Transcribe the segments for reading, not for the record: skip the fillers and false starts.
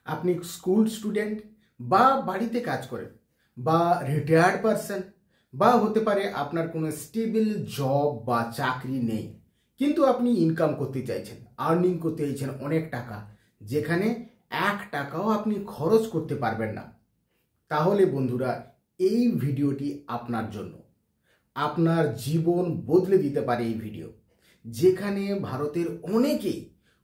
আপনি school student বা বাড়িতে কাজ করেন বা রিটায়ার্ড পারসন বা হতে পারে আপনার কোনো স্টেবল জব বা চাকরি নেই, কিন্তু আপনি ইনকাম করতে চাইছেন, আর্নিং করতে চাইছেন অনেক টাকা, যেখানে 1 টাকাও আপনি খরচ করতে পারবেন না। তাহলে বন্ধুরা, এই ভিডিওটি আপনার জন্য। আপনার জীবন বদলে দিতে পারে এই ভিডিও, যেখানে ভারতের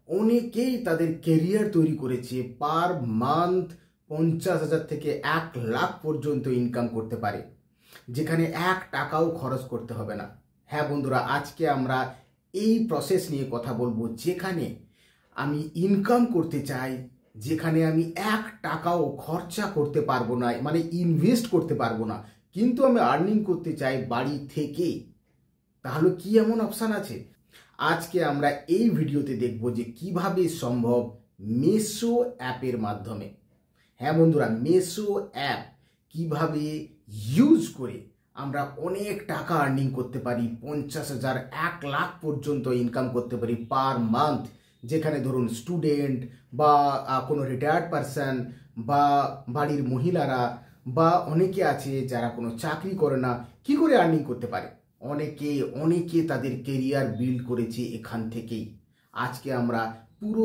অনেকেই তাদের কেরিয়ার তৈরি করেছে। পার মান্থ 50,000 থেকে 1 লাখ পর্যন্ত ইনকাম করতে পারে, যেখানে 1 টাকাও খরচ করতে হবে না। হ্যাঁ বন্ধুরা, আজকে আমরা এই প্রসেস নিয়ে কথা বলবো, যেখানে আমি ইনকাম করতে চাই, যেখানে আমি 1 টাকাও খরচা করতে পারবো না, মানে ইনভেস্ট করতে পারবো না, কিন্তু আমি আর্নিং করতে চাই বাড়ি থেকে। তাহলে কি এমন অপশান আছে? আজকে আমরা এই ভিডিওতে দেখব যে কিভাবে সম্ভব মেসো অ্যাপের মাধ্যমে। হ্যাঁ বন্ধুরা, মেসো অ্যাপ কিভাবে ইউজ করে আমরা অনেক টাকা আর্নিং করতে পারি, 50,000 1 লাখ পর্যন্ত ইনকাম করতে পারি পার মান্থ। যেখানে ধরুন স্টুডেন্ট বা কোনো রিটায়ার্ড পারসন বা বাড়ির মহিলারা বা অনেকে আছে যারা কোনো চাকরি করে না, কি করে আর্নিং করতে পারে। অনেকে তাদের কেরিয়ার বিল্ড করেছে এখান থেকেই। আজকে আমরা পুরো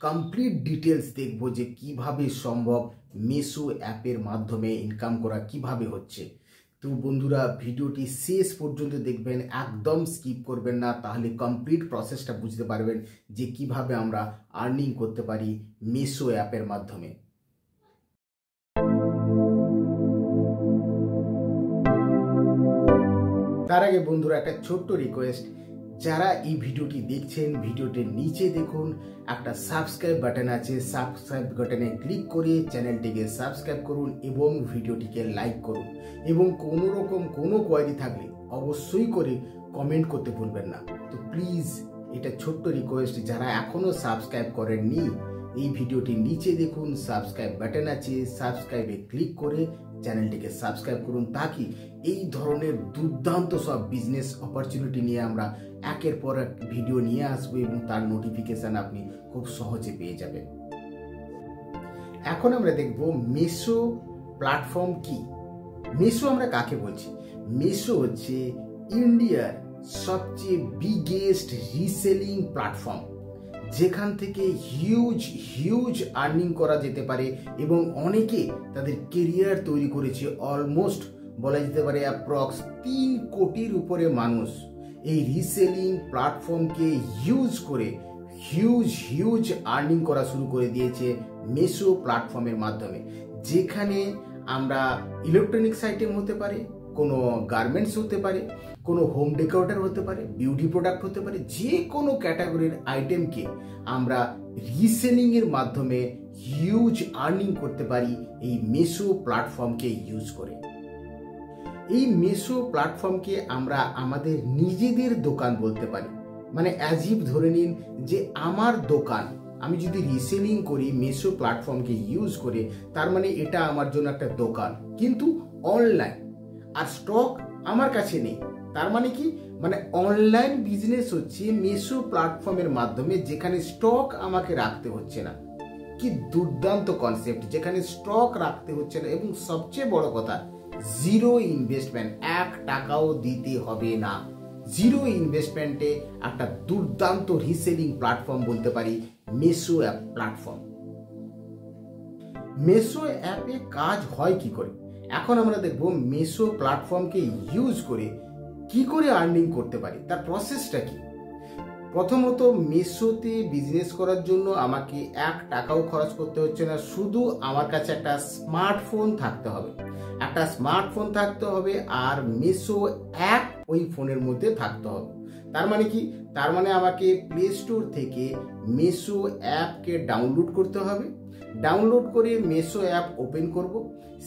কমপ্লিট ডিটেলস দেখব যে কিভাবে সম্ভব মেসো অ্যাপের মাধ্যমে ইনকাম করা কিভাবে হচ্ছে। তো বন্ধুরা, ভিডিওটি শেষ পর্যন্ত দেখবেন, একদম স্কিপ করবেন না, তাহলে কমপ্লিট প্রসেসটা বুঝতে পারবেন যে কিভাবে আমরা আর্নিং করতে পারি মেসো অ্যাপের মাধ্যমে। তার আগে বন্ধুরা, একটা ছোট্ট রিকোয়েস্ট, যারা এই ভিডিওটি দেখছেন, ভিডিওটির নিচে দেখুন একটা সাবস্ক্রাইব বাটন আছে, সাবস্ক্রাইব বাটনে ক্লিক করে চ্যানেলটিকে সাবস্ক্রাইব করুন এবং ভিডিওটিকে লাইক করুন। এবং কোনো রকম কোনো কোয়ারি থাকলে অবশ্যই করে কমেন্ট করতে ভুলবেন না। তো প্লিজ, এটা ছোট্ট রিকোয়েস্ট, যারা এখনো সাবস্ক্রাইব করেননি, এই ভিডিওটির নিচে দেখুন সাবস্ক্রাইব বাটন আছে, সাবস্ক্রাইবে ক্লিক করে চ্যানেলটিকে সাবস্ক্রাইব করুন, তাকি এই ধরনের দুর্দান্ত সব বিজনেস অপরচুনিটি নিয়ে আমরা একের পর এক ভিডিও নিয়ে আসবো এবং তার নোটিফিকেশন আপনি খুব সহজে পেয়ে যাবেন। এখন আমরা দেখব মেসো প্ল্যাটফর্ম কি। মেসো আমরা কাকে বলছি? মেসো হচ্ছে ইন্ডিয়ার সবচেয়ে বিগেস্ট রিসেলিং প্ল্যাটফর্ম, যেখান থেকে হিউজ আর্নিং করা যেতে পারে এবং অনেকে তাদের কেরিয়ার তৈরি করেছে। অলমোস্ট বলা যেতে পারে অ্যাপ্রক্স 3 কোটির উপরে মানুষ এই রিসেলিং প্ল্যাটফর্মকে ইউজ করে হিউজ আর্নিং করা শুরু করে দিয়েছে মেসো প্ল্যাটফর্মের মাধ্যমে। যেখানে আমরা ইলেকট্রনিক্স আইটেম হতে পারে, কোনো গার্মেন্টস হতে পারে, কোনো হোম ডেকোরেটর হতে পারে, বিউটি প্রোডাক্ট হতে পারে, যে কোনো ক্যাটাগরির আইটেমকে আমরা রিসেলিংয়ের মাধ্যমে হিউজ আর্নিং করতে পারি এই মেসো প্ল্যাটফর্মকে ইউজ করে। এই মেসো প্ল্যাটফর্মকে আমরা আমাদের নিজেদের দোকান বলতে পারি। মানে অ্যাজ ইফ ধরে নিন যে আমার দোকান, আমি যদি রিসেলিং করি মেসো প্ল্যাটফর্মকে ইউজ করে, তার মানে এটা আমার জন্য একটা দোকান, কিন্তু অনলাইন, আর স্টক আমার কাছে নেই। তার মানে কি? মানে অনলাইন বিজনেস হচ্ছে মেসো প্ল্যাটফর্মের মাধ্যমে, যেখানে স্টক আমাকে রাখতে হচ্ছে না। কি দুর্দান্ত কনসেপ্ট, যেখানে স্টক রাখতে হচ্ছে না এবং সবচেয়ে বড় কথা, জিরো ইনভেস্টমেন্ট, 1 টাকাও দিতে হবে না। জিরো ইনভেস্টমেন্টে একটা দুর্দান্ত রিসেলিং প্ল্যাটফর্ম বলতে পারি মেসো অ্যাপ প্ল্যাটফর্ম। মেসো অ্যাপে কাজ হয় কি করে, এখন আমরা দেখব মেসো প্ল্যাটফর্মকে ইউজ করে কি করে আর্নিং করতে পারি, তার প্রসেসটা কি। প্রথমত, মেসোতে বিজনেস করার জন্য আমাকে 1 টাকাও খরচ করতে হচ্ছে না, শুধু আমার কাছে একটা স্মার্টফোন থাকতে হবে। আর মেসো অ্যাপ ওই ফোনের মধ্যে থাকতে হবে। তার মানে কি? তার মানে আমাকে প্লে স্টোর থেকে মেসো অ্যাপকে ডাউনলোড করতে হবে। ডাউনলোড করে মেসো অ্যাপ ওপেন করব।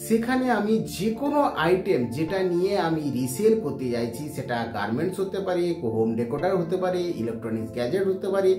সেখানে আমি যে কোনো আইটেম যেটা নিয়ে আমি রিসেল করতে চাইছি, সেটা গার্মেন্টস হতে পারে, হোম ডেকোরেটর হতে পারে, ইলেকট্রনিক্স গ্যাজেট হতে পারে,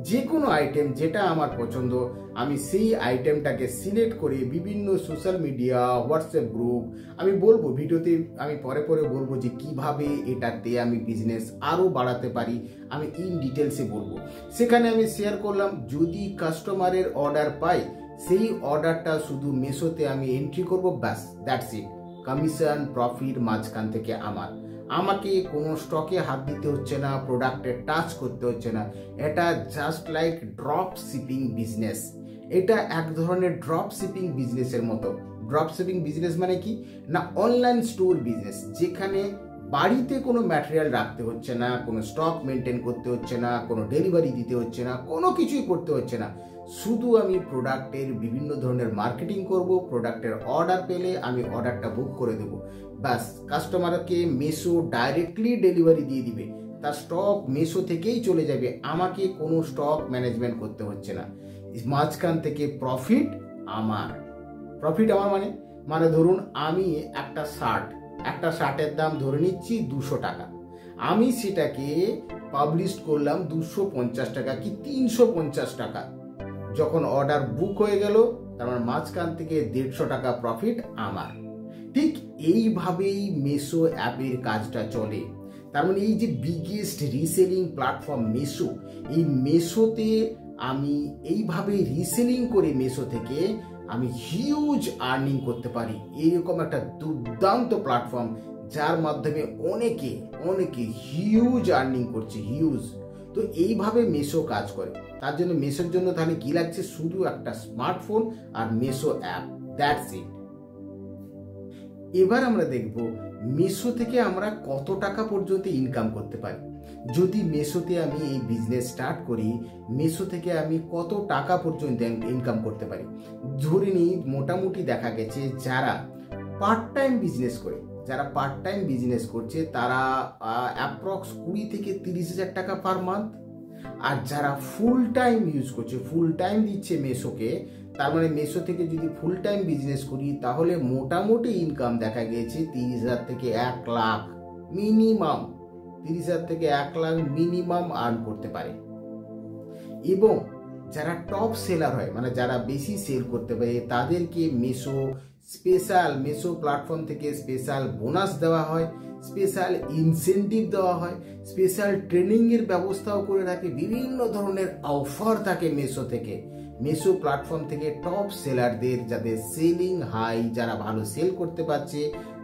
যে কোনো আইটেম যেটা আমার পছন্দ, আমি সেই আইটেমটাকে সিলেক্ট করে বিভিন্ন সোশ্যাল মিডিয়া, হোয়াটসঅ্যাপ গ্রুপ, আমি বলবো ভিডিওতে, আমি পরে বলবো যে কিভাবে এটাতে আমি বিজনেস আরও বাড়াতে পারি, আমি ইন ডিটেলসে বলবো। সেখানে আমি শেয়ার করলাম, যদি কাস্টমারের অর্ডার পাই সেই অর্ডারটা শুধু মেশোতে আমি এন্ট্রি করব, ব্যাস, দ্যাটস ইট। কমিশন প্রফিট মাঝখান থেকে আমাকে কোনো স্টকে হাত দিতে হচ্ছে না, প্রোডাক্টে টাচ করতে হচ্ছে না। এটা just like drop shipping business. এটা এক ধরনের ড্রপ শিপিং বিজনেসের মতো। ড্রপ শিপিং বিজনেস মানে কি না, অনলাইন স্টোর বিজনেস, যেখানে বাড়িতে কোনো ম্যাটেরিয়াল রাখতে হচ্ছে না, কোনো স্টক মেনটেন করতে হচ্ছে না, কোনো ডেলিভারি দিতে হচ্ছে না, কোনো কিছুই করতে হচ্ছে না। শুধু আমি প্রোডাক্টের বিভিন্ন ধরনের মার্কেটিং করব, প্রোডাক্টের অর্ডার পেলে আমি অর্ডারটা বুক করে দেবো, ব্যাস কাস্টমারকে মেশো ডাইরেক্টলি ডেলিভারি দিয়ে দিবে, তার স্টক মেশো থেকেই চলে যাবে, আমাকে কোনো স্টক ম্যানেজমেন্ট করতে হচ্ছে না। মাঝখান থেকে প্রফিট আমার মানে ধরুন আমি একটা শার্টের দাম ধরে নিচ্ছি 200 টাকা, আমি সেটাকে পাবলিশ করলাম 250 টাকা কি 350 টাকা। যখন অর্ডার বুক হয়ে গেল, তার মানে মাঝখান থেকে 150 টাকা প্রফিট আমার। ঠিক এইভাবেই মেশো অ্যাপের কাজটা চলে। তার মানে এই যে বিগেস্ট রিসেলিং প্ল্যাটফর্ম মেশো, এই মেশোতে আমি এইভাবে রিসেলিং করে মেশো থেকে আমি হিউজ আর্নিং করতে পারি। এইরকম একটা দুর্দান্ত প্ল্যাটফর্ম, যার মাধ্যমে অনেকে হিউজ আর্নিং করছে, হিউজ। তো এইভাবে মেশো কাজ করে। তার জন্য মেশোর জন্য তাহলে কি লাগছে, শুধু একটা smartphone R Meesho app, that's it. এবার আমরা দেখব মেশো থেকে আমরা কত টাকা পর্যন্ত ইনকাম করতে পারি। যদি মেশোতে আমি এই বিজনেস স্টার্ট করি, মেশো থেকে আমি কত টাকা পর্যন্ত ইনকাম করতে পারি। ধরে নিই মোটামুটি দেখা গেছে যারা পার্ট টাইম বিজনেস করছে তারা অ্যাপ্রক্স 20 থেকে 30,000 টাকা পার মান্থ। আর যারা ফুল টাইম ইউজ করছে, ফুল টাইম দিচ্ছে মেশোকে, তার মানে মেশো থেকে যদি ফুল টাইম বিজনেস করি তাহলে মোটামুটি ইনকাম দেখা গিয়েছে 30,000 থেকে 1 লাখ মিনিমাম, 30,000 থেকে 1 লাখ মিনিমাম আর্ন করতে পারে। এবং যারা টপ সেলার হয়, মানে যারা বেশি সেল করতে পারে, তাদেরকে মেশো প্ল্যাটফর্ম থেকে স্পেশাল বোনাস দেওয়া হয়, স্পেশাল ইনসেন্টিভ দেওয়া হয়, স্পেশাল ট্রেনিং এর ব্যবস্থাও করে থাকে, বিভিন্ন ধরনের অফার থাকে মেশো থেকে। মেশো প্ল্যাটফর্ম থেকে টপ সেলারদের, যাদের সেলিং হাই, যারা ভালো সেল করতে পারছে,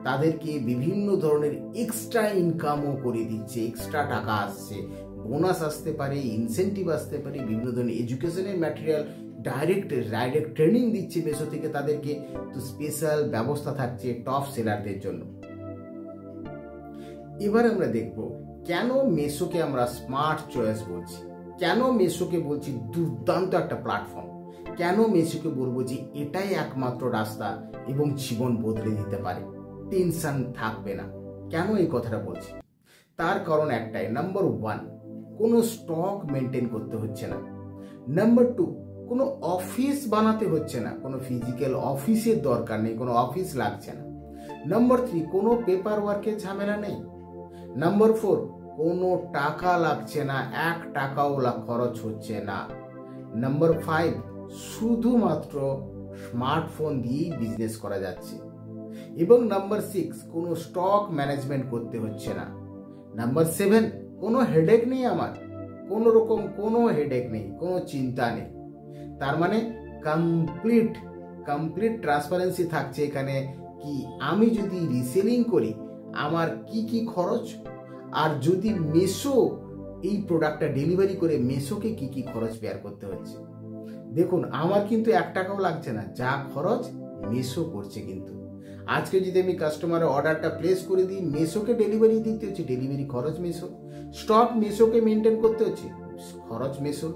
তাদেরকে বিভিন্ন ধরনের এক্সট্রা ইনকামও করে দিচ্ছে, এক্সট্রা টাকা আসছে, বোনাস আসতে পারে, ইনসেন্টিভ আসতে পারে, বিভিন্ন ধরনের এডুকেশনের ম্যাটেরিয়াল ডাইরেক্ট ট্রেনিং দিচ্ছে মেশো থেকে তাদেরকে। তো স্পেশাল ব্যবস্থা থাকছে টপ সেলারদের জন্য। এবার আমরা দেখব কেন মেশোকে আমরা স্মার্ট চয়েস বলছি, কেন মেশোকে বলছি দুর্দান্ত একটা প্ল্যাটফর্ম, কেন মেশোকে বলবো যে এটাই একমাত্র রাস্তা এবং জীবন বদলে দিতে পারে, টেনশন থাকবে না। কেন এই কথাটা বলছি, তার কারণ একটাই। নাম্বার 1, কোনো স্টক মেনটেন করতে হচ্ছে না। নাম্বার 2, কোনো অফিস বানাতে হচ্ছে না, কোনো ফিজিক্যাল অফিসের দরকার নেই, কোনো অফিস লাগছে না। নাম্বার 3, কোনো পেপার ওয়ার্কের ঝামেলা নেই। নাম্বার 4, কোনো টাকা লাগছে না, 1 টাকাও খরচ হচ্ছে না। নাম্বার 5, শুধুমাত্র স্মার্টফোন দিয়েই বিজনেস করা যাচ্ছে। এবং নাম্বার 6, কোনো স্টক ম্যানেজমেন্ট করতে হচ্ছে না। নাম্বার 7, কোনো হেডেক নেই, আমার কোনো রকম কোনো হেডেক নেই, কোনো চিন্তা নেই। তার মানে কমপ্লিট ট্রান্সপারেন্সি থাকছে এখানে, কি আমি যদি রিসেলিং করি আমার কি খরচ, আর যদি মেশো এই প্রোডাক্টটা ডেলিভারি করে মেশোকে কি খরচ বেয়ার করতে হচ্ছে। দেখুন আমার কিন্তু 1 টাকাও লাগছে না, যা খরচ মেশো করছে। কিন্তু আজকে যদি আমি কাস্টমারের অর্ডারটা প্লেস করে দিই, মেশোকে ডেলিভারি দিতে হচ্ছে, ডেলিভারি খরচ মেশো। স্টক মেশোকে মেনটেন করতে হচ্ছে, খরচ মেশো।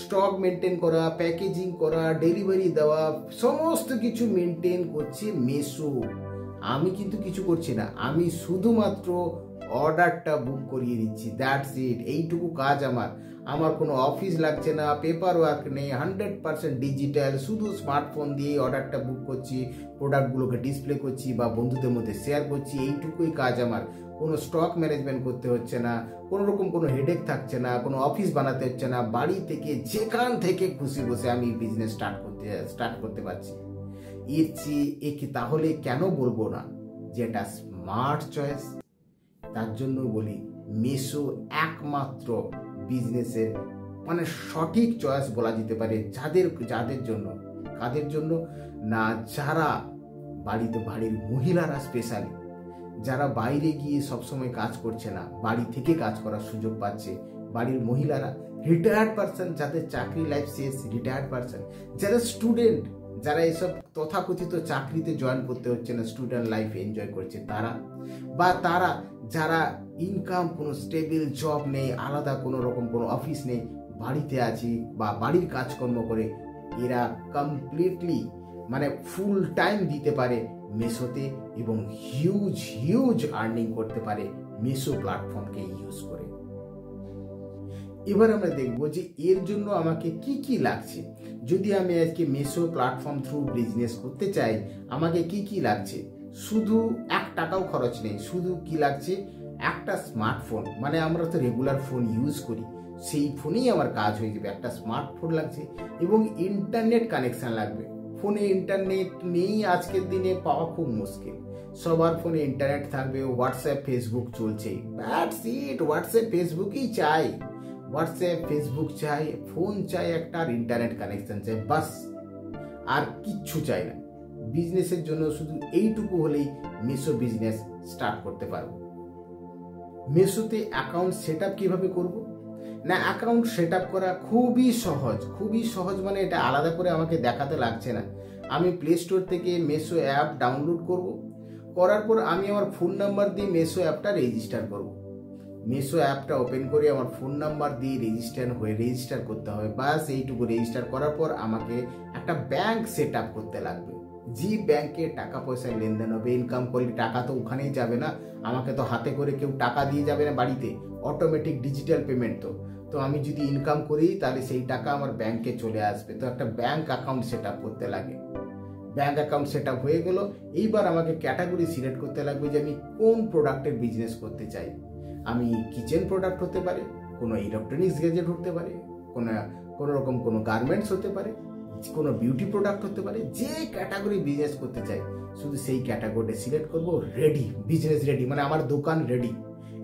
স্টক মেনটেন করা, প্যাকেজিং করা, ডেলিভারি দেওয়া, সমস্ত কিছু মেনটেন করছে মেশো। আমি কিন্তু কিছু করছি না, আমি শুধুমাত্র অর্ডারটা বুক করিয়ে দিচ্ছি, দ্যাটস ইট। এইটুকু কাজ আমার কোনো অফিস লাগছে না, পেপার ওয়ার্ক নেই, 100% ডিজিটাল, শুধু স্মার্টফোন দিয়ে অর্ডারটা বুক করছি, প্রোডাক্টগুলোকে ডিসপ্লে করছি বা বন্ধুদের মধ্যে শেয়ার করছি, এইটুকুই কাজ আমার। কোনো স্টক ম্যানেজমেন্ট করতে হচ্ছে না, কোনো রকম কোনো হেডেক থাকছে না, কোনো অফিস বানাতে হচ্ছে না, বাড়ি থেকে যেখান থেকে খুশি বসে আমি বিজনেস স্টার্ট করতে পারছি। একে তাহলে কেন বলবো না যে এটা স্মার্ট চয়েস? তার জন্য বলি মেশো একমাত্র বিজনেসের মানে সঠিক চয়েস বলা যেতে পারে যাদের জন্য। কাদের জন্য না, যারা বাড়ির মহিলারা স্পেশালি, যারা বাইরে গিয়ে সবসময় কাজ করছে না, বাড়ি থেকে কাজ করার সুযোগ পাচ্ছে, বাড়ির মহিলারা, রিটায়ার্ড পার্সন যাদের চাকরি লাইফ শেষ, রিটায়ার্ড পার্সন, যারা স্টুডেন্ট, যারা এসব তথাকথিত চাকরিতে জয়েন করতে হচ্ছে না, স্টুডেন্ট লাইফ এনজয় করছে তারা, বা তারা যারা ইনকাম কোনো স্টেবল জব নেই, আলাদা কোনো রকম কোনো অফিস নেই, বাড়িতে আছে বা বাড়ির কাজকর্ম করে, এরা কমপ্লিটলি মানে ফুল টাইম দিতে পারে মেসোতে এবং হিউজ আর্নিং করতে পারে মেসো প্ল্যাটফর্মকে ইউজ করে। এবার আমরা দেখবো যে এর জন্য আমাকে কি কি লাগছে। যদি আমি আজকে মেসো প্ল্যাটফর্ম থ্রু বিজনেস করতে চাই, আমাকে কি কি লাগছে? শুধু 1 টাকাও খরচ নেই, শুধু কি লাগছে, একটা স্মার্টফোন, মানে আমরা তো রেগুলার ফোন ইউজ করি, সেই ফোনেই আমার কাজ হয়ে যাবে। একটা স্মার্টফোন লাগছে এবং ইন্টারনেট কানেকশন লাগবে। ফোনে ইন্টারনেট নেই আজকের দিনে পাওয়া খুব মুশকিল, সবার ফোনে ইন্টারনেট থাকবে, হোয়াটসঅ্যাপ ফেসবুক চলছেই, দ্যাটস ইট। হোয়াটসঅ্যাপ ফেসবুকই চাই, হোয়াটসঅ্যাপ ফেসবুক চাই, ফোন চাই একটা, আর ইন্টারনেট কানেকশন চাই, বাস, আর কিচ্ছু চাই না। বিজনেসের জন্য শুধু এইটুকু হলেই মেসো বিজনেস স্টার্ট করতে পারবো। মেসোতে অ্যাকাউন্ট সেট আপ কীভাবে করবো না, অ্যাকাউন্ট সেট আপ করা খুবই সহজ, মানে এটা আলাদা করে আমাকে দেখাতে লাগছে না। আমি প্লে স্টোর থেকে মেসো অ্যাপ ডাউনলোড করব, করার পর আমি আমার ফোন নাম্বার দিয়ে মেসো অ্যাপটা রেজিস্টার করব। মেসো অ্যাপটা ওপেন করে আমার ফোন নাম্বার দিয়ে রেজিস্টার করতে হবে, বাস এইটুকু। রেজিস্টার করার পর আমাকে একটা ব্যাংক সেট আপ করতে লাগবে, যে ব্যাংকে টাকা পয়সা লেনদেন হবে। ইনকাম করলে টাকা তো ওখানেই যাবে না, আমাকে তো হাতে করে কেউ টাকা দিয়ে যাবে না বাড়িতে, অটোমেটিক ডিজিটাল পেমেন্ট। তো আমি যদি ইনকাম করি তাহলে সেই টাকা আমার ব্যাংকে চলে আসবে। তো একটা ব্যাংক অ্যাকাউন্ট সেট আপ করতে লাগে। ব্যাংক অ্যাকাউন্ট সেট আপ হয়ে গেল। এইবার আমাকে ক্যাটাগরি সিলেক্ট করতে লাগবে যে আমি কোন প্রোডাক্টের বিজনেস করতে চাই। আমি কিচেন প্রোডাক্ট হতে পারে, কোনো ইলেকট্রনিক্স গ্যাজেট হতে পারে, কোনো রকম কোনো গার্মেন্টস হতে পারে, কোনো বিউটি প্রোডাক্ট হতে পারে, যে ক্যাটাগরি বিজনেস করতে চাই শুধু সেই ক্যাটাগরি সিলেক্ট করব। রেডি, বিজনেস রেডি, মানে আমার দোকান রেডি,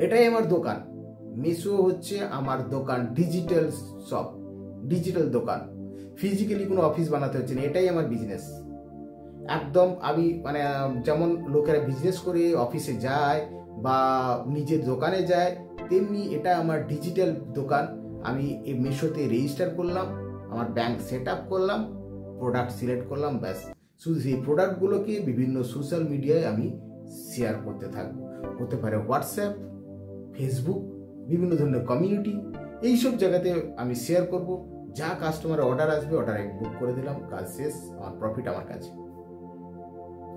এটাই আমার দোকান। মেসো হচ্ছে আমার দোকান, ডিজিটাল শপ, ডিজিটাল দোকান, ফিজিক্যালি কোনো অফিস বানাতে হচ্ছে না, এটাই আমার বিজনেস। একদম আমি মানে যেমন লোকেরা বিজনেস করে অফিসে যায় বা নিজের দোকানে যায়, তেমনি এটা আমার ডিজিটাল দোকান। আমি এই মেসোতে রেজিস্টার করলাম, আমার ব্যাংক সেট আপ করলাম, প্রোডাক্ট সিলেক্ট করলাম, ব্যাস। শুধু সেই প্রোডাক্টগুলোকে বিভিন্ন সোশ্যাল মিডিয়ায় আমি শেয়ার করতে থাকবো। হতে পারে হোয়াটসঅ্যাপ, ফেসবুক, বিভিন্ন ধরনের কমিউনিটি, এইসব জায়গাতে আমি শেয়ার করব। যা কাস্টমার অর্ডার আসবে, অর্ডারে বুক করে দিলাম, কাজ শেষ, আমার প্রফিট আমার কাছে।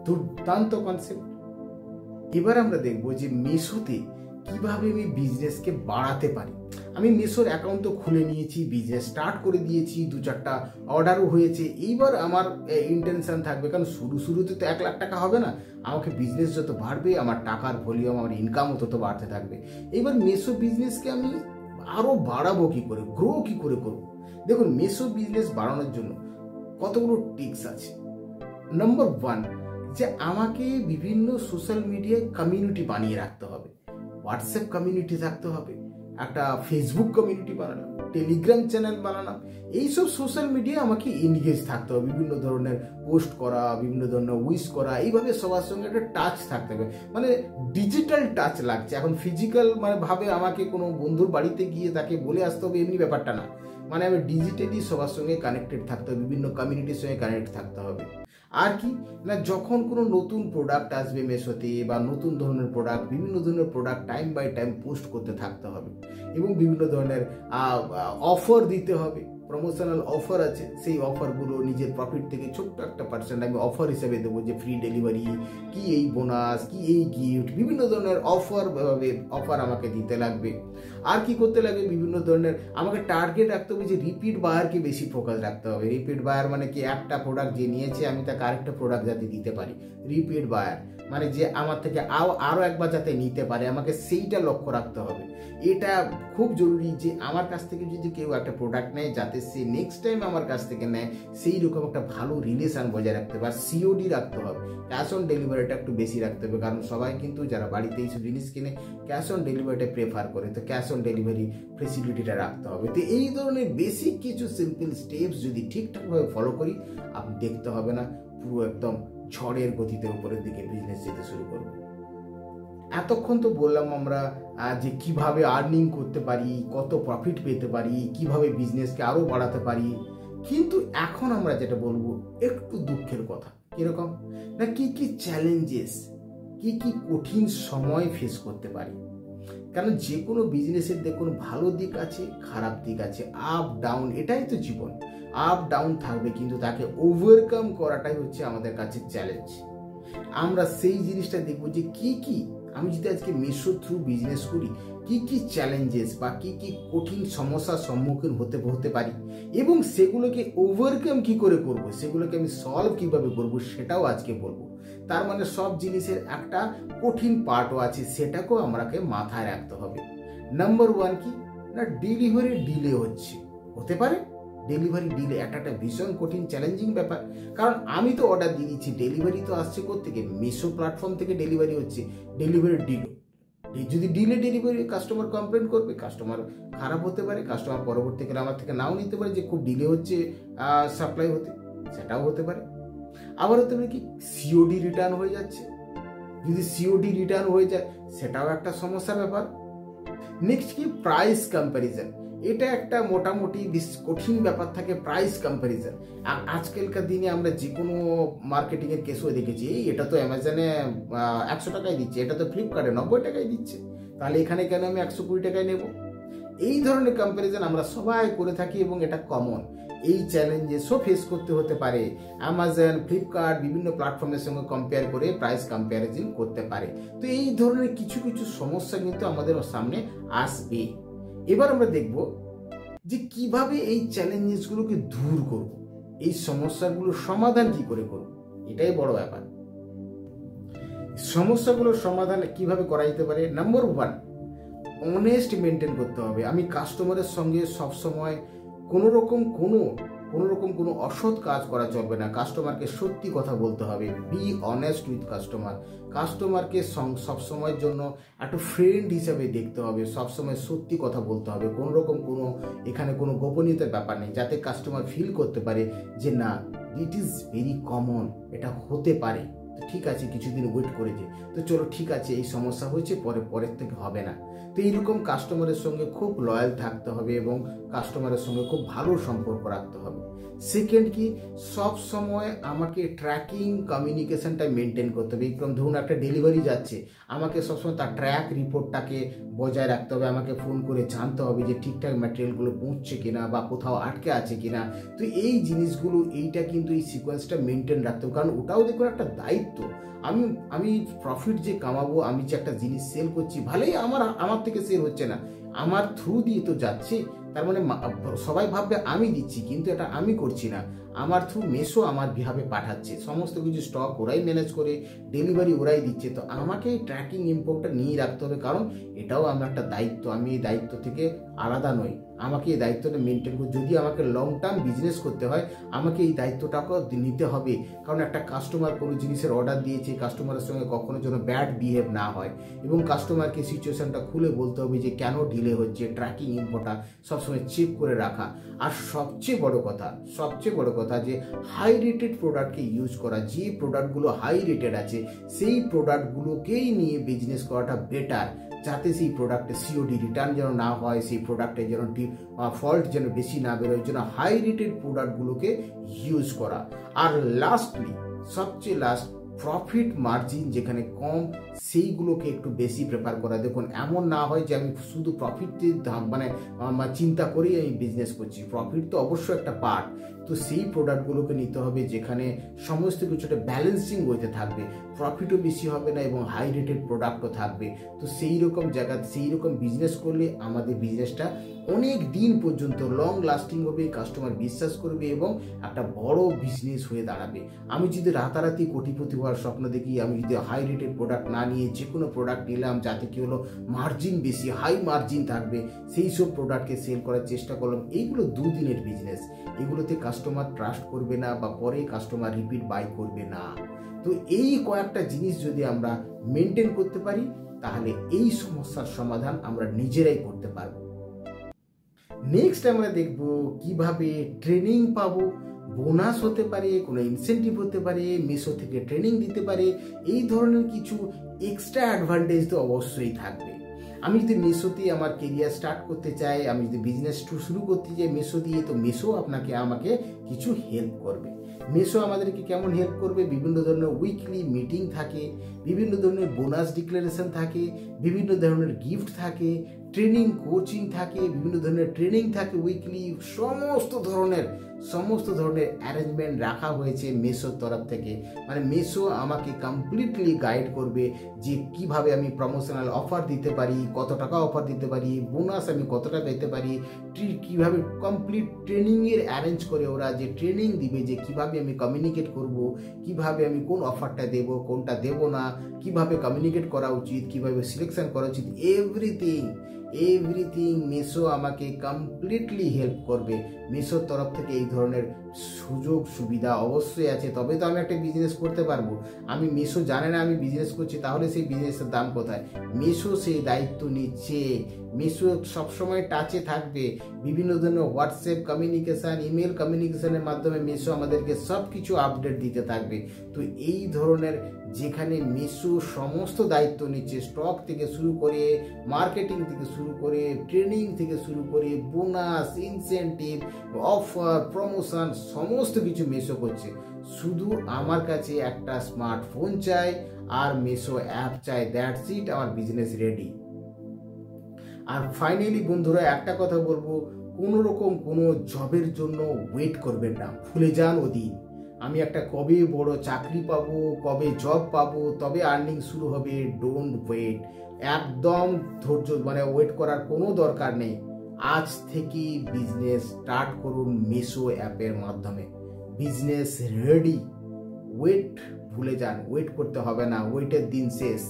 দুর্দান্ত কনসেপ্ট। এবার আমরা দেখব যে মেসোতে কিভাবে আমি বিজনেসকে বাড়াতে পারি। আমি মেসোর অ্যাকাউন্ট তো খুলে নিয়েছি, বিজনেস স্টার্ট করে দিয়েছি, 2-4টা অর্ডারও হয়েছে। এইবার আমার ইন্টেনশন থাকবে, কারণ শুরুতে তো 1 লাখ টাকা হবে না, আমাকে বিজনেস যত বাড়বে আমার টাকার ভলিউম, আমার ইনকামও তত বাড়তে থাকবে। এইবার মেসো বিজনেসকে আমি আরও বাড়াবো কী করে, গ্রো কী করে করবো। দেখুন, মেসো বিজনেস বাড়ানোর জন্য কতগুলো টিপস আছে। নম্বর 1, যে আমাকে বিভিন্ন সোশ্যাল মিডিয়ায় কমিউনিটি বানিয়ে রাখতে হবে। হোয়াটসঅ্যাপ কমিউনিটি থাকতে হবে, একটা ফেসবুক কমিউনিটি বানালাম, টেলিগ্রাম চ্যানেল বানালাম। এইসব সোশ্যাল মিডিয়ায় আমাকে এনগেজ থাকতে হবে, বিভিন্ন ধরনের পোস্ট করা, বিভিন্ন ধরনের উইশ করা, এইভাবে সবার সঙ্গে একটা টাচ থাকতে হবে, মানে ডিজিটাল টাচ লাগছে। এখন ফিজিক্যাল মানে ভাবে আমাকে কোনো বন্ধুর বাড়িতে গিয়ে তাকে বলে আসতে হবে, এমনি ব্যাপারটা না, মানে আমি ডিজিটালি সবার সঙ্গে কানেক্টেড থাকতে হবে, বিভিন্ন কমিউনিটির সঙ্গে কানেক্ট থাকতে হবে। আর কি না, যখন কোনো নতুন প্রোডাক্ট আসবে মেসোতে বা নতুন ধরনের প্রোডাক্ট, বিভিন্ন ধরনের product time by time post করতে থাকতে হবে এবং বিভিন্ন ধরনের অফার দিতে হবে। প্রমোশনাল অফার আছে, সেই অফারগুলো নিজের প্রফিট থেকে ছোট্ট একটা পার্সেন্ট আমি অফার হিসেবে দেবো, যে ফ্রি ডেলিভারি, কি এই বোনাস, কি এই গিফট, বিভিন্ন ধরনের অফার আমাকে দিতে লাগবে। আর কি করতে লাগবে, বিভিন্ন ধরনের আমাকে টার্গেট রাখতে হবে, যে রিপিট বায়ারকে বেশি ফোকাস রাখতে হবে। রিপিট বায়ার মানে কি, একটা প্রোডাক্ট যে নিয়েছে আমি তাকে আরেকটা প্রোডাক্ট যাতে দিতে পারি। রিপিট বায়ার মানে যে আমার থেকে আরও একবার যাতে নিতে পারে, আমাকে সেইটা লক্ষ্য রাখতে হবে। এটা খুব জরুরি যে আমার কাছ থেকে যদি কেউ একটা প্রোডাক্ট নেয়, যাতে সে নেক্সট টাইম আমার কাছ থেকে নেয় সেই রকম একটা ভালো রিলেশন বজায় রাখতে হবে। আর সিওডি রাখতে হবে, ক্যাশ অন ডেলিভারিটা একটু বেশি রাখতে হবে, কারণ সবাই কিন্তু যারা বাড়িতে এইসব জিনিস কিনে ক্যাশ অন ডেলিভারিটা প্রেফার করে, তো ক্যাশ অন ডেলিভারি ফেসিলিটিটা রাখতে হবে। তো এই ধরনের বেসিক কিছু সিম্পল স্টেপস যদি ঠিকঠাকভাবে ফলো করি, আপনি দেখতে হবে না পুরো একদম ঝড়ের গতিতে উপরের দিকে বিজনেস যেতে শুরু করবে। এতক্ষণ তো বললাম আমরা যে কিভাবে আর্নিং করতে পারি, কত প্রফিট পেতে পারি, কিভাবে বিজনেসকে আরো বাড়াতে পারি, কিন্তু এখন আমরা যেটা বলবো একটু দুঃখের কথা। কিরকম না, কি কি চ্যালেঞ্জেস, কি কি কঠিন সময় ফেস করতে পারি। কারণ যে কোনো বিজনেসের দেখুন ভালো দিক আছে, খারাপ দিক আছে, আপ ডাউন, এটাই তো জীবন। আপ ডাউন থাকবে, কিন্তু তাকে ওভারকাম করাটাই হচ্ছে আমাদের কাছে চ্যালেঞ্জ। আমরা সেই জিনিসটা দেখবো যে কি আমি যদি আজকে মিশো থ্রু বিজনেস করি, কি কি চ্যালেঞ্জেস বা কি কি কঠিন সমস্যার সম্মুখীন হতে পারি, এবং সেগুলোকে ওভারকাম কি করে করব, সেগুলোকে আমি সলভ কিভাবে করব, সেটাও আজকে বলবো। তার মানে সব জিনিসের একটা কঠিন পার্টও আছে, সেটাকেও আমাকে মাথায় রাখতে হবে। নাম্বার ওয়ান কি না, ডেলিভারি ডিলে হতে পারে। ডেলিভারি ডিলে একটা ভীষণ কঠিন চ্যালেঞ্জিং ব্যাপার, কারণ আমি তো অর্ডার দিয়ে দিচ্ছি, ডেলিভারি তো আসছে কোত্থেকে, মিশো প্ল্যাটফর্ম থেকে ডেলিভারি হচ্ছে, ডেলিভারি ডিলে। যদি ডিলে ডেলিভারি, কাস্টমার কমপ্লেন করবে, কাস্টমার খারাপ হতে পারে, কাস্টমার পরবর্তীকালে আমার থেকে নাও নিতে পারে যে খুব ডিলে হচ্ছে সাপ্লাই হতে, সেটাও হতে পারে। আবার হতে পারে কি সিওডি রিটার্ন হয়ে যাচ্ছে, যদি সিওডি রিটার্ন হয়ে যায় সেটাও একটা সমস্যার ব্যাপার। নেক্সট কি প্রাইস কম্প্যারিজন, এটা একটা মোটামুটি কঠিন ব্যাপার থাকে, প্রাইস কম্প্যারিজন। আজকালকার দিনে আমরা যে কোনো মার্কেটিং এর কেসও দেখেছি, এটা তো অ্যামাজনে 100 টাকায় দিচ্ছে, এটা তো ফ্লিপকার্টে 90 টাকায় দিচ্ছে, তাহলে এখানে কেন আমি 120 টাকায় নেব। এই ধরনের কম্প্যারিজন আমরা সবাই করে থাকি এবং এটা কমন। এই চ্যালেঞ্জেসও ফেস করতে হতে পারে, অ্যামাজন, ফ্লিপকার্ট বিভিন্ন প্ল্যাটফর্মের সঙ্গে কম্পেয়ার করে প্রাইস কম্প্যারিজন করতে পারে। তো এই ধরনের কিছু কিছু সমস্যা কিন্তু আমাদের সামনে আসবে। এবার আমরা দেখব যে কিভাবে এই চ্যালেঞ্জেসগুলোকে দূর করব, এই সমস্যাগুলোর সমাধান কি করে করব, এটাই বড় ব্যাপার। সমস্যাগুলোর সমাধান কিভাবে করা যেতে পারে, নাম্বার ওয়ান, অনেস্ট মেনটেন করতে হবে। আমি কাস্টমারের সঙ্গে সবসময় কোনো রকম কোনো অসৎ কাজ করা চলবে না, কাস্টমারকে সত্যি কথা বলতে হবে, বি অনেস্ট উইথ কাস্টমার। কাস্টমারকে সবসময়ের জন্য একটা ফ্রেন্ড হিসাবে দেখতে হবে, সবসময় সত্যি কথা বলতে হবে, এখানে কোনো গোপনীয়তার ব্যাপার নেই, যাতে কাস্টমার ফিল করতে পারে যে না, ইট ইজ ভেরি কমন, এটা হতে পারে, তো ঠিক আছে কিছুদিন ওয়েট করেছে, তো চলো ঠিক আছে এই সমস্যা হয়েছে, পরের থেকে হবে না। তো এইরকম কাস্টমারের সঙ্গে খুব লয়াল থাকতে হবে এবং কাস্টমারের সঙ্গে খুব ভালো সম্পর্ক রাখতে হবে। সেকেন্ড কি, সব সময় আমাকে ট্র্যাকিং কমিউনিকেশনটা মেনটেন করতে হবে। এরকম ধরুন একটা ডেলিভারি যাচ্ছে, আমাকে সবসময় তার ট্র্যাক রিপোর্টটাকে বজায় রাখতে হবে, আমাকে ফোন করে জানতে হবে যে ঠিকঠাক ম্যাটেরিয়ালগুলো পৌঁছছে কিনা বা কোথাও আটকে আছে কিনা। তো এই জিনিসগুলো, এইটা কিন্তু এই সিকোয়েন্সটা মেনটেন রাখতে হবে, কারণ ওটাও দেখুন একটা দায়িত্ব। আমি প্রফিট যে কামাবো, আমি যে একটা জিনিস সেল করছি, ভালোই আমার থেকে সেল হচ্ছে না, আমার থ্রু দিয়ে তো যাচ্ছে, তার মানে সবাই ভাববে আমি দিচ্ছি, কিন্তু এটা আমি করছি না, আমার থ্রু মেশো আমার বিহাবে পাঠাচ্ছে, সমস্ত কিছু স্টক ওরাই ম্যানেজ করে, ডেলিভারি ওরাই দিচ্ছে। তো আমাকে এই ট্র্যাকিং ইনফোটা নিয়ে রাখতে হবে, কারণ এটাও আমার একটা দায়িত্ব, আমি এই দায়িত্ব থেকে আলাদা নই, আমাকে এই দায়িত্বটা মেনটেন করে, যদি আমাকে লং টার্ম বিজনেস করতে হয় আমাকে এই দায়িত্বটাকেও নিতে হবে। কারণ একটা কাস্টমার কোনো জিনিসের অর্ডার দিয়েছে, কাস্টমারের সঙ্গে কখনো যেন ব্যাড বিহেভ না হয়, এবং কাস্টমারকে সিচুয়েশনটা খুলে বলতে হবে যে কেন ডিলে হচ্ছে, ট্র্যাকিং ইনফোটা সবসময় চেক করে রাখা। আর সবচেয়ে বড় কথা যে হাই রেটেড প্রোডাক্টকে ইউজ করা, যে প্রোডাক্টগুলো হাই রেটেড আছে সেই প্রোডাক্টগুলোকেই নিয়ে বিজনেস করাটা বেটার, যাতে সেই প্রোডাক্টে সিওডি রিটার্ন যেন না হয়, সেই প্রোডাক্টে যেন ফল্ট যেন বেশি না বেরোয়, যেন হাই রেটেড প্রোডাক্টগুলোকে ইউজ করা। আর লাস্টলি, সবচেয়ে লাস্ট, প্রফিট মার্জিন যেখানে কম সেইগুলোকে একটু বেশি প্রেফার করা। দেখুন এমন না হয় যে আমি শুধু প্রফিট মানে চিন্তা করেই আমি বিজনেস করছি, প্রফিট তো অবশ্যই একটা পার্ট, তো সেই প্রোডাক্টগুলোকে নিতে হবে যেখানে সমস্ত কিছুটা ব্যালেন্সিং ওয়েতে থাকবে, প্রফিটও বেশি হবে না এবং হাই রেটেড প্রোডাক্টও থাকবে। তো সেই রকম জায়গা, সেই রকম বিজনেস করলে আমাদের বিজনেসটা অনেক দিন পর্যন্ত লং লাস্টিং হবে, কাস্টমার বিশ্বাস করবে এবং একটা বড় বিজনেস হয়ে দাঁড়াবে। আমি যদি রাতারাতি কোটিপতি হওয়ার হওয়ার স্বপ্ন দেখি। আমি যদি হাই রেটেড প্রোডাক্ট না নিয়ে যে কোনো প্রোডাক্ট নিলাম যাতে কি হলো মার্জিন বেশি, হাই মার্জিন থাকবে, সেই সব প্রোডাক্টকে সেল করার চেষ্টা করলাম। এইগুলো দুদিনের বিজনেস, এগুলোতে কাস্টমার ট্রাস্ট করবে না বা পরে কাস্টমার রিপিট বাই করবে না। তো এই কয়েকটা জিনিস যদি আমরা মেনটেন করতে পারি তাহলে এই সমস্যার সমাধান আমরা নিজেরাই করতে পারবো। নেক্সট আমরা দেখব কিভাবে ট্রেনিং পাবো। বোনাস হতে পারে, কোনো ইনসেন্টিভ হতে পারে, মিশো থেকে ট্রেনিং দিতে পারে, এই ধরনের কিছু এক্সট্রা অ্যাডভান্টেজ তো অবশ্যই থাকবে। আমি যদি মিশোতে আমার কেরিয়ার স্টার্ট করতে চাই, আমি যদি বিজনেস শুরু করতে চাই মিশো দিয়ে, তো মিশো আমাকে কিছু হেল্প করবে। মিশো আমাদেরকে কেমন হেল্প করবে? বিভিন্ন ধরনের উইকলি মিটিং থাকে, বিভিন্ন ধরনের বোনাস ডিক্লারেশন থাকে, বিভিন্ন ধরনের গিফট থাকে, ট্রেনিং কোচিং থাকে, বিভিন্ন ধরনের ট্রেনিং থাকে উইকলি, সমস্ত ধরনের অ্যারেঞ্জমেন্ট রাখা হয়েছে মিশোর তরফ থেকে। মানে মিশো আমাকে কমপ্লিটলি গাইড করবে যে কিভাবে আমি প্রমোশনাল অফার দিতে পারি, কত টাকা অফার দিতে পারি, বোনাস আমি কতটা পেতে পারি, কিভাবে কমপ্লিট ট্রেনিংয়ের অ্যারেঞ্জ করে ওরা যে ট্রেনিং দিবে, যে কিভাবে আমি কমিউনিকেট করব, কিভাবে আমি কোন অফারটা দেব, কোনটা দেব না, কিভাবে কমিউনিকেট করা উচিত, কিভাবে সিলেকশন করা উচিত, এভরিথিং মিশো আমাকে কমপ্লিটলি হেল্প করবে। মিশোর তরফ থেকে এই ধরনের সুযোগ সুবিধা অবশ্যই আছে, তবে তো আমি একটা বিজনেস করতে পারবো। আমি মিশো জানে না আমি বিজনেস করছি, তাহলে সেই বিজনেসের দাম কোথায়? মিশো সেই দায়িত্ব নিচ্ছে, মিশো সবসময় টাচে থাকবে। বিভিন্ন ধরনের হোয়াটসঅ্যাপ কমিউনিকেশান, ইমেল কমিউনিকেশানের মাধ্যমে মিশো আমাদেরকে সব কিছু আপডেট দিতে থাকবে। তো এই ধরনের যেখানে মিশো সমস্ত দায়িত্ব নিচ্ছে, স্টক থেকে শুরু করে, মার্কেটিং থেকে শুরু করে, ট্রেনিং থেকে শুরু করে, বোনাস, ইনসেন্টিভ, অফার, প্রমোশন, সমস্ত কিছু মিশো করছে। শুধু আমার কাছে একটা স্মার্টফোন চাই আর মিশো অ্যাপ চাই, দ্যাটস ইট, আমার বিজনেস রেডি। আর ফাইনালি বন্ধুরা একটা কথা বলবো, কোনো রকম কোনো জবের জন্য ওয়েট করবেন না, ভুলে যান ওদিন আমি একটা কবে বড় চাকরি পাবো, কবে জব পাবো, তবে আর্নিং শুরু হবে। ডোন্ট ওয়েট, একদম ধৈর্য ওয়েট করার কোনো দরকার নেই। আজ থেকে বিজনেস স্টার্ট করুন মিশো অ্যাপের মাধ্যমে, বিজনেস রেডি। ওয়েট ভুলে যান, ওয়েট করতে হবে না, ওয়েটের দিন শেষ।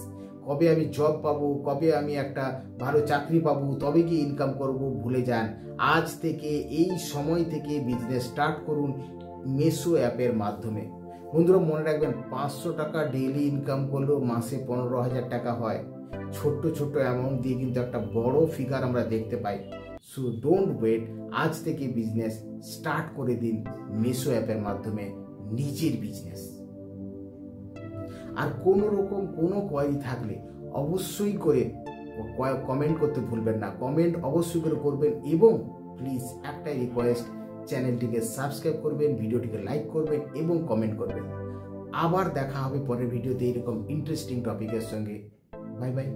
কবে আমি জব পাবো, কবে আমি একটা ভালো চাকরি পাবো, তবে কি ইনকাম করব, ভুলে যান। আজ থেকে এই সময় থেকে বিজনেস স্টার্ট করুন মিশো অ্যাপের মাধ্যমে। বন্ধুরা মনে রাখবেন, 500 টাকা ডেইলি ইনকাম করলেও মাসে 15,000 টাকা হয়। ছোট্ট অ্যামাউন্ট দিয়ে কিন্তু একটা বড় ফিগার আমরা দেখতে পাই। সো ডোন্ট ওয়েট, আজ থেকে বিজনেস স্টার্ট করে দিন মিশো অ্যাপের মাধ্যমে নিজের বিজনেস। আর কোনো রকম কোনো কোয়ারি থাকলে অবশ্যই করে কমেন্ট করতে ভুলবেন না, কমেন্ট অবশ্যই করে করবেন। এবং প্লিজ একটাই রিকোয়েস্ট, চ্যানেলটিকে সাবস্ক্রাইব করবেন, ভিডিওটিকে লাইক করবেন এবং কমেন্ট করবেন। আবার দেখা হবে পরের ভিডিওতে এরকম ইন্টারেস্টিং টপিকের সঙ্গে। Bye bye.